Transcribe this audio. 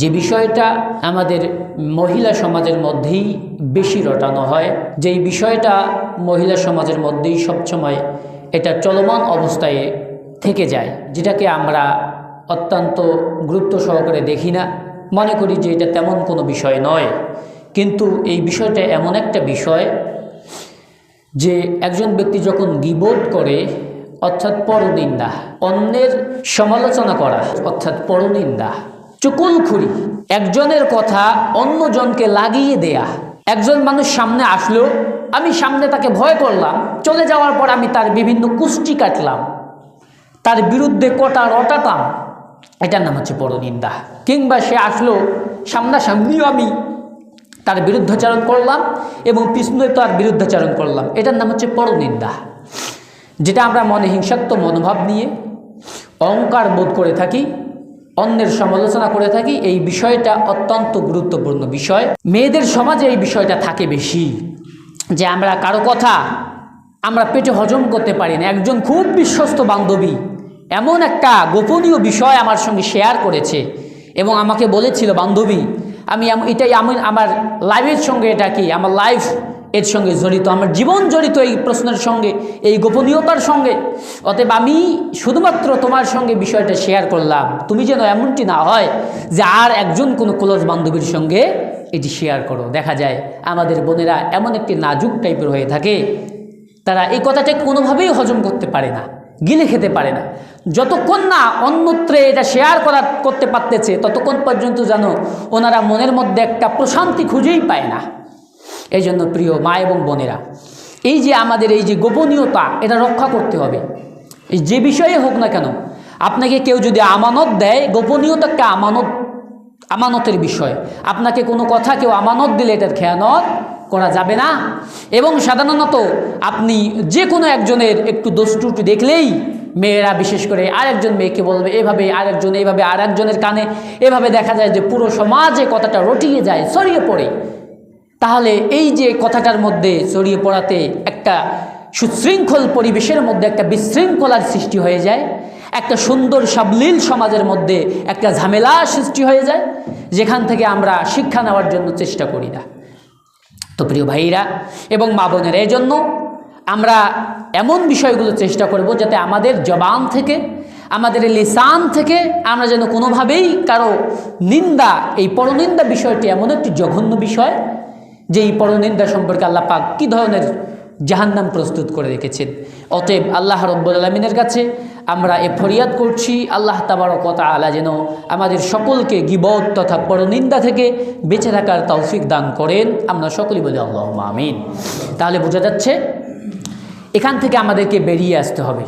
যে বিষয়টা আমাদের মহিলা সমাজের মধ্যেই বেশি রটানো হয়, যেই বিষয়টা মহিলা সমাজের মধ্যেই সবসময় এটা চলমান অবস্থায় থেকে যায়, যেটাকে আমরা অত্যন্ত গুরুত্ব সহকারে দেখি না, মনে করি যে এটা তেমন কোনো বিষয় নয়। কিন্তু এই বিষয়টা এমন একটা বিষয় যে একজন ব্যক্তি যখন গীবত করে অর্থাৎ পরনিন্দা, অন্যের সমালোচনা করা অর্থাৎ পরনিন্দা, চুগলখড়ি, একজনের কথা অন্যজনকে লাগিয়ে দেয়া। একজন মানুষ সামনে আসলো, আমি সামনে তাকে ভয় করলাম, চলে যাওয়ার পর আমি তার বিভিন্ন কুষ্টি কাটলাম, তার বিরুদ্ধে কটা রটাতাম, এটার নাম হচ্ছে পরনিন্দা। কিংবা সে আসলো, সামনাসামনিও আমি তার বিরুদ্ধাচরণ করলাম এবং পিছনে তার বিরুদ্ধাচরণ করলাম, এটার নাম হচ্ছে পরনিন্দা। যেটা আমরা মনে হিংসাত্মক মনোভাব নিয়ে অহংকার বোধ করে থাকি, অন্যের সমালোচনা করে থাকি। এই বিষয়টা অত্যন্ত গুরুত্বপূর্ণ বিষয়। মেয়েদের সমাজে এই বিষয়টা থাকে বেশি, যে আমরা কারো কথা আমরা পেটে হজম করতে পারি না। একজন খুব বিশ্বস্ত বান্ধবী এমন একটা গোপনীয় বিষয় আমার সঙ্গে শেয়ার করেছে এবং আমাকে বলেছিল, বান্ধবী এটাই আমার লাইফের সঙ্গে, এটা কি আমার লাইফ এর সঙ্গে জড়িত, আমার জীবন জড়িত এই প্রশ্নের সঙ্গে, এই গোপনীয়তার সঙ্গে। অতএব আমি শুধুমাত্র তোমার সঙ্গে বিষয়টা শেয়ার করলাম, তুমি যেন এমনটি না হয় যে আর একজন কোনো ক্লোজ বান্ধবীর সঙ্গে এটি শেয়ার করো। দেখা যায় আমাদের বোনেরা এমন একটি নাজুক টাইপের হয়ে থাকে, তারা এই কথাটা কোনোভাবেই হজম করতে পারে না, গিলে খেতে পারে না। যতক্ষণ না অন্যত্রে এটা শেয়ার করতে পারতেছে, ততক্ষণ পর্যন্ত যেন ওনারা মনের মধ্যে একটা প্রশান্তি খুঁজেই পায় না। এই জন্য প্রিয় মা এবং বোনেরা, এই যে আমাদের এই যে গোপনীয়তা, এটা রক্ষা করতে হবে। এই যে বিষয়ে হোক না কেন, আপনাকে কেউ যদি আমানত দেয়, গোপনীয়তা একটা আমানতের বিষয়। আপনাকে কোনো কথা কেউ আমানত দিলে এটার খেয়ানত করা যাবে না। এবং সাধারণত আপনি যে কোনো একজনের একটু দোষ ত্রুটি দেখলেই মেয়েরা বিশেষ করে আরেকজন মেয়েকে বলবে এভাবে, আরেকজন এইভাবে, আরেকজনের কানে এভাবে, দেখা যায় যে পুরো সমাজে কথাটা রটিয়ে যায়, ছড়িয়ে পড়ে। তাহলে এই যে কথাটার মধ্যে ছড়িয়ে পড়াতে একটা সুশৃঙ্খল পরিবেশের মধ্যে একটা বিশৃঙ্খলার সৃষ্টি হয়ে যায়, একটা সুন্দর সাবলীল সমাজের মধ্যে একটা ঝামেলা সৃষ্টি হয়ে যায়, যেখান থেকে আমরা শিক্ষা নেওয়ার জন্য চেষ্টা করি না। তো প্রিয় ভাইরা এবং মা বোনেরা, এই জন্য আমরা এমন বিষয়গুলো চেষ্টা করব যাতে আমাদের জবান থেকে, আমাদের লিসান থেকে আমরা যেন কোনোভাবেই কারো নিন্দা, এই পরনিন্দা বিষয়টি এমন একটি জঘন্য বিষয় যে এই পরনিন্দা সম্পর্কে আল্লাহ পাক কী ধরনের জাহান্নাম প্রস্তুত করে রেখেছেন। অতএব আল্লাহ রব্বুল আলামিনের কাছে আমরা এ ফরিয়াদ করছি, আল্লাহ তাবারক ওয়া তাআলা যেন আমাদের সকলকে গীবত তথা পরনিন্দা থেকে বেঁচে থাকার তৌফিক দান করেন। আমরা সকলেই বলি আল্লাহুম্মা আমিন। তাহলে বোঝা যাচ্ছে এখান থেকে আমাদেরকে বেরিয়ে আসতে হবে।